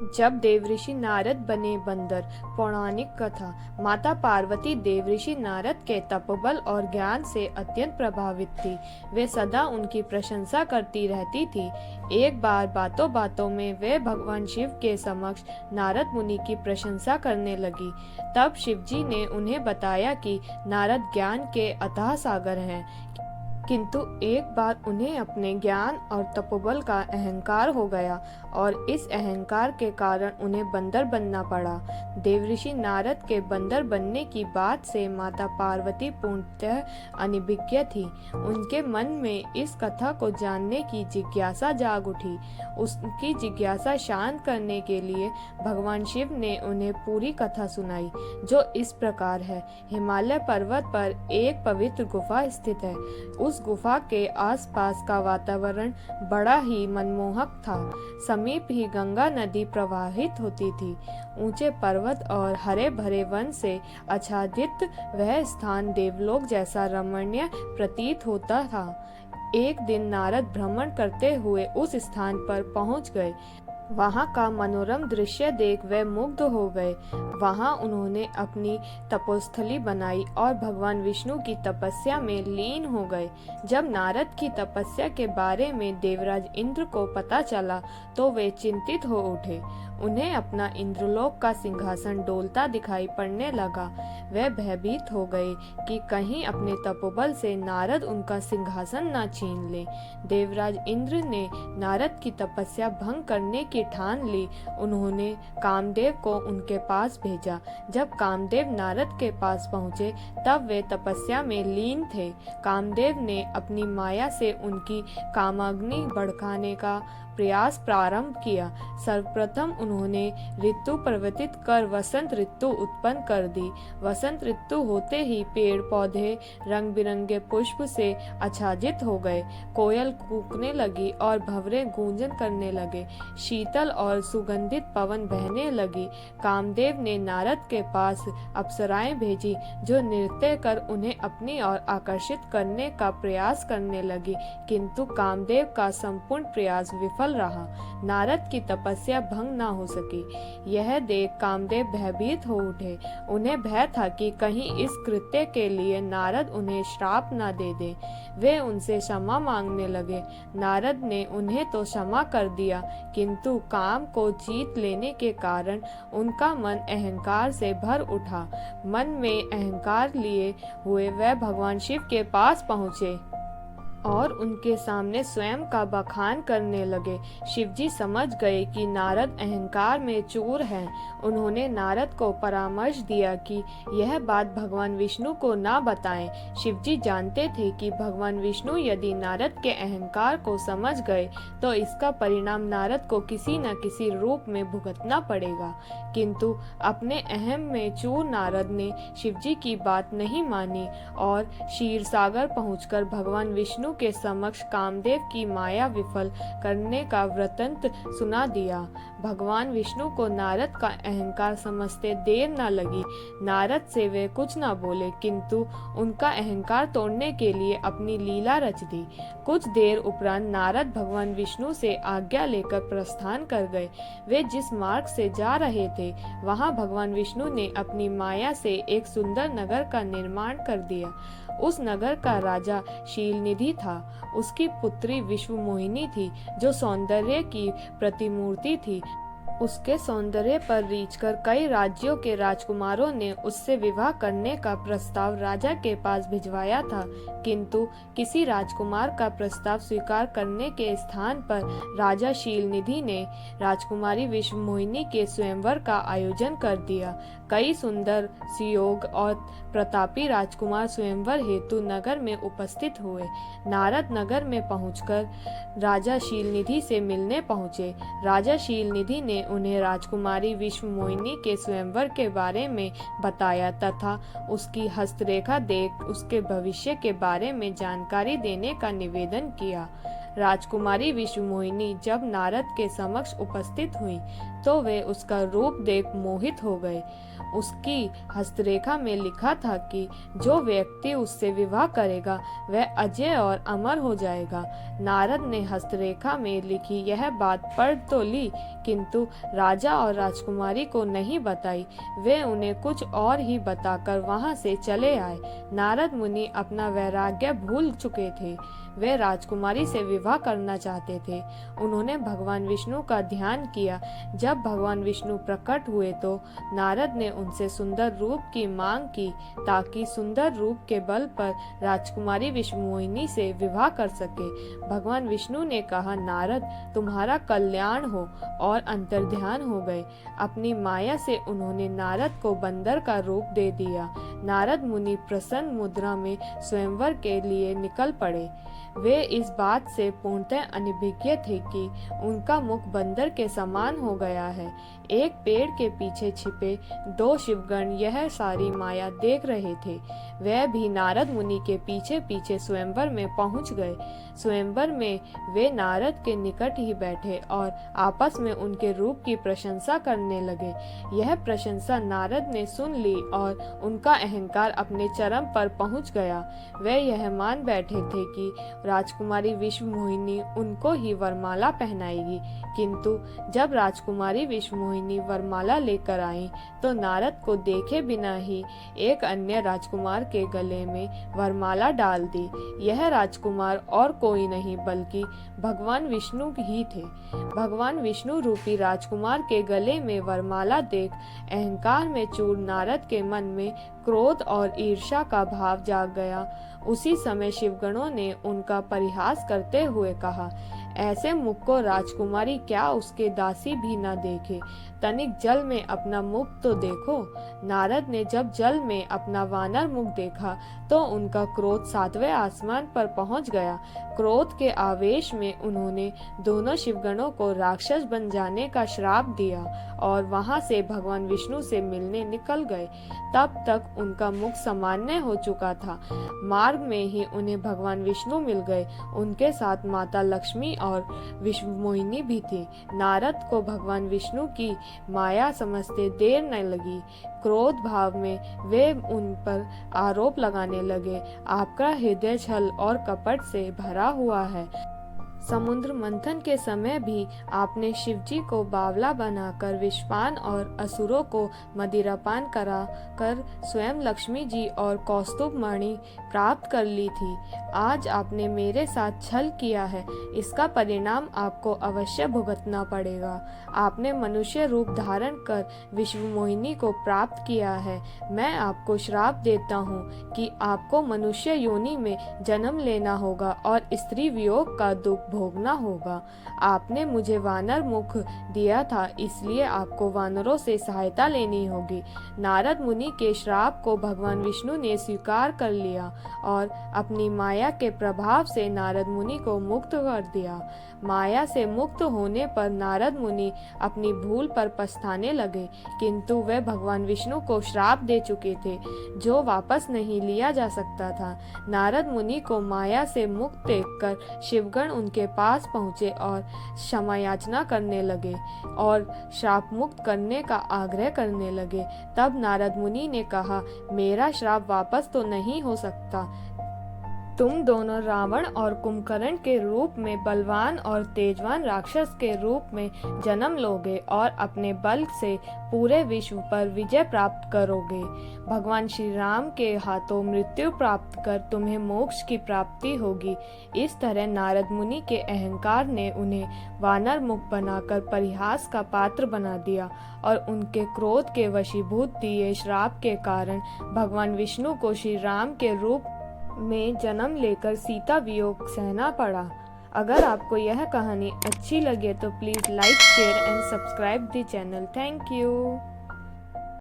जब देवऋषि नारद बने बंदर। पौराणिक कथा। माता पार्वती देवऋषि नारद के तपोबल और ज्ञान से अत्यंत प्रभावित थी। वे सदा उनकी प्रशंसा करती रहती थी। एक बार बातों बातों में वे भगवान शिव के समक्ष नारद मुनि की प्रशंसा करने लगी। तब शिवजी ने उन्हें बताया कि नारद ज्ञान के अथाह सागर हैं, किंतु एक बार उन्हें अपने ज्ञान और तपोबल का अहंकार हो गया और इस अहंकार के कारण उन्हें बंदर बनना पड़ा। देवऋषि नारद के बंदर बनने की बात से माता पार्वती पूर्णतः अनभिज्ञ थी। उनके मन में इस कथा को जानने की जिज्ञासा जाग उठी। उसकी जिज्ञासा शांत करने के लिए भगवान शिव ने उन्हें पूरी कथा सुनाई, जो इस प्रकार है। हिमालय पर्वत पर एक पवित्र गुफा स्थित है। उस गुफा के आसपास का वातावरण बड़ा ही मनमोहक था। समीप ही गंगा नदी प्रवाहित होती थी। ऊंचे पर्वत और हरे भरे वन से आच्छादित वह स्थान देवलोक जैसा रमणीय प्रतीत होता था। एक दिन नारद भ्रमण करते हुए उस स्थान पर पहुंच गए। वहां का मनोरम दृश्य देख वे मुग्ध हो गए। वहां उन्होंने अपनी तपोस्थली बनाई और भगवान विष्णु की तपस्या में लीन हो गए। जब नारद की तपस्या के बारे में देवराज इंद्र को पता चला तो वे चिंतित हो उठे। उन्हें अपना इंद्रलोक का सिंहासन डोलता दिखाई पड़ने लगा। वे भयभीत हो गए कि कहीं अपने तपोबल से नारद उनका सिंहासन न छीन ले। देवराज इंद्र ने नारद की तपस्या भंग करने की ठान ली। उन्होंने कामदेव को उनके पास भेजा। जब कामदेव नारद के पास पहुँचे तब वे तपस्या में लीन थे। कामदेव ने अपनी माया से उनकी कामाग्नि भड़काने का प्रयास प्रारंभ किया। सर्वप्रथम उन्होंने ऋतु परिवर्तित कर वसंत ऋतु उत्पन्न कर दी। वसंत ऋतु होते ही पेड़ पौधे रंग बिरंगे पुष्प से आच्छादित हो गए। कोयल कूकने लगी और भंवरे गूंजन करने लगे। शीतल और सुगंधित पवन बहने लगी। कामदेव ने नारद के पास अप्सराएं भेजी, जो नृत्य कर उन्हें अपनी ओर आकर्षित करने का प्रयास करने लगी, किंतु कामदेव का संपूर्ण प्रयास विफल रहा। नारद की तपस्या भंग न हो सकी। यह देख कामदेव भयभीत हो उठे। उन्हें भय था कि कहीं इस कृत्य के लिए नारद उन्हें श्राप न दे दे। वे उनसे क्षमा मांगने लगे। नारद ने उन्हें तो क्षमा कर दिया, किंतु काम को जीत लेने के कारण उनका मन अहंकार से भर उठा। मन में अहंकार लिए हुए वह भगवान शिव के पास पहुँचे और उनके सामने स्वयं का बखान करने लगे। शिवजी समझ गए कि नारद अहंकार में चूर हैं। उन्होंने नारद को परामर्श दिया कि यह बात भगवान विष्णु को ना बताएं। शिवजी जानते थे कि भगवान विष्णु यदि नारद के अहंकार को समझ गए तो इसका परिणाम नारद को किसी न किसी रूप में भुगतना पड़ेगा, किंतु अपने अहम में चूर नारद ने शिवजी की बात नहीं मानी और क्षीर सागर पहुंचकर भगवान विष्णु के समक्ष कामदेव की माया विफल करने का वृत्तांत सुना दिया। भगवान विष्णु को नारद का अहंकार समझते देर न लगी। नारद से वे कुछ न बोले, किंतु उनका अहंकार तोड़ने के लिए अपनी लीला रच दी। कुछ देर उपरांत नारद भगवान विष्णु से आज्ञा लेकर प्रस्थान कर गए। वे जिस मार्ग से जा रहे थे वहां भगवान विष्णु ने अपनी माया से एक सुंदर नगर का निर्माण कर दिया। उस नगर का राजा शीलनिधि था। उसकी पुत्री विश्वमोहिनी थी, जो सौंदर्य की प्रतिमूर्ति थी। उसके सौंदर्य पर रीझकर कई राज्यों के राजकुमारों ने उससे विवाह करने का प्रस्ताव राजा के पास भिजवाया था, किंतु किसी राजकुमार का प्रस्ताव स्वीकार करने के स्थान पर राजा शीलनिधि ने राजकुमारी विश्वमोहिनी के स्वयंवर का आयोजन कर दिया। कई सुंदर सुयोग और प्रतापी राजकुमार स्वयंवर हेतु नगर में उपस्थित हुए। नारद नगर में पहुंचकर राजा शीलनिधि से मिलने पहुंचे। राजा शीलनिधि ने उन्हें राजकुमारी विश्वमोहिनी के स्वयंवर के बारे में बताया तथा उसकी हस्तरेखा देख उसके भविष्य के बारे में जानकारी देने का निवेदन किया। राजकुमारी विश्वमोहिनी जब नारद के समक्ष उपस्थित हुई तो वे उसका रूप देख मोहित हो गए। उसकी हस्तरेखा में लिखा था कि जो व्यक्ति उससे विवाह करेगा वह अजय और अमर हो जाएगा। नारद ने हस्तरेखा में लिखी यह बात पढ़ तो ली, किंतु राजा और राजकुमारी को नहीं बताई। वे उन्हें कुछ और ही बताकर वहां से चले आए। नारद मुनि अपना वैराग्य भूल चुके थे। वे राजकुमारी से विवाह करना चाहते थे। उन्होंने भगवान विष्णु का ध्यान किया। जब भगवान विष्णु प्रकट हुए तो नारद ने उनसे सुंदर रूप की मांग की, ताकि सुंदर रूप के बल पर राजकुमारी विश्वमोहिनी से विवाह कर सके। भगवान विष्णु ने कहा, नारद, तुम्हारा कल्याण हो, और अंतर्ध्यान हो गए। अपनी माया से उन्होंने नारद को बंदर का रूप दे दिया। नारद मुनि प्रसन्न मुद्रा में स्वयंवर के लिए निकल पड़े। वे इस बात से पूर्णतः अनभिज्ञ थे कि उनका मुख बंदर के समान हो गया है। एक पेड़ के पीछे छिपे दो शिवगण यह सारी माया देख रहे थे। वह भी नारद मुनि के पीछे पीछे स्वयंवर में पहुंच गए। स्वयंवर में वे नारद के निकट ही बैठे और आपस में उनके रूप की प्रशंसा करने लगे। यह प्रशंसा नारद ने सुन ली और उनका अहंकार अपने चरम पर पहुंच गया। वे यह मान बैठे थे कि राजकुमारी विश्वमोहिनी उनको ही वरमाला पहनाएगी, किंतु जब राजकुमारी विश्वमोहिनी वरमाला लेकर आई तो नारद को देखे बिना ही एक अन्य राजकुमार के गले में वरमाला डाल दी। यह राजकुमार और कोई नहीं बल्कि भगवान विष्णु ही थे। भगवान विष्णु रूपी राजकुमार के गले में वरमाला देख अहंकार में चूर नारद के मन में क्रोध और ईर्ष्या का भाव जाग गया। उसी समय शिवगणों ने उनका परिहास करते हुए कहा, ऐसे मुख को राजकुमारी क्या उसके दासी भी न देखे। तनिक जल में अपना मुख तो देखो। नारद ने जब जल में अपना वानर मुख देखा तो उनका क्रोध सातवें आसमान पर पहुंच गया। क्रोध के आवेश में उन्होंने दोनों शिवगणों को राक्षस बन जाने का श्राप दिया और वहां से भगवान विष्णु से मिलने निकल गए। तब तक उनका मुख सामान्य हो चुका था। मार्ग में ही उन्हें भगवान विष्णु मिल गए। उनके साथ माता लक्ष्मी और विश्वमोहिनी भी थी। नारद को भगवान विष्णु की माया समझते देर न लगी। क्रोध भाव में वे उन पर आरोप लगाने लगे, आपका हृदय छल और कपट से भरा हुआ है। समुद्र मंथन के समय भी आपने शिवजी को बावला बनाकर विषपान और असुरों को मदिरापान करा कर स्वयं लक्ष्मी जी और कौस्तुभ मणि प्राप्त कर ली थी। आज आपने मेरे साथ छल किया है, इसका परिणाम आपको अवश्य भुगतना पड़ेगा। आपने मनुष्य रूप धारण कर विश्वमोहिनी को प्राप्त किया है। मैं आपको श्राप देता हूँ कि आपको मनुष्य योनि में जन्म लेना होगा और स्त्री वियोग का दुख भोगना होगा। आपने मुझे वानर मुख दिया था, इसलिए आपको वानरों से सहायता लेनी होगी। नारद मुनि के श्राप को भगवान विष्णु ने स्वीकार कर लिया और अपनी माया के प्रभाव से नारद मुनि को मुक्त कर दिया। माया से मुक्त होने पर नारद मुनि अपनी भूल पर पछताने लगे, किंतु वे भगवान विष्णु को श्राप दे चुके थे जो वापस नहीं लिया जा सकता था। नारद मुनि को माया से मुक्त देखकर शिवगण उनके पास पहुँचे और क्षमा याचना करने लगे और श्राप मुक्त करने का आग्रह करने लगे। तब नारद मुनि ने कहा, मेरा श्राप वापस तो नहीं हो सकता। तुम दोनों रावण और कुंभकर्ण के रूप में बलवान और तेजवान राक्षस के रूप में जन्म लोगे और अपने बल से पूरे विश्व पर विजय प्राप्त करोगे। भगवान श्री राम के हाथों मृत्यु प्राप्त कर तुम्हें मोक्ष की प्राप्ति होगी। इस तरह नारद मुनि के अहंकार ने उन्हें वानर मुख बनाकर परिहास का पात्र बना दिया और उनके क्रोध के वशीभूत दिए श्राप के कारण भगवान विष्णु को श्री राम के रूप में जन्म लेकर सीता वियोग सहना पड़ा। अगर आपको यह कहानी अच्छी लगे तो please like, share and subscribe the channel. Thank you.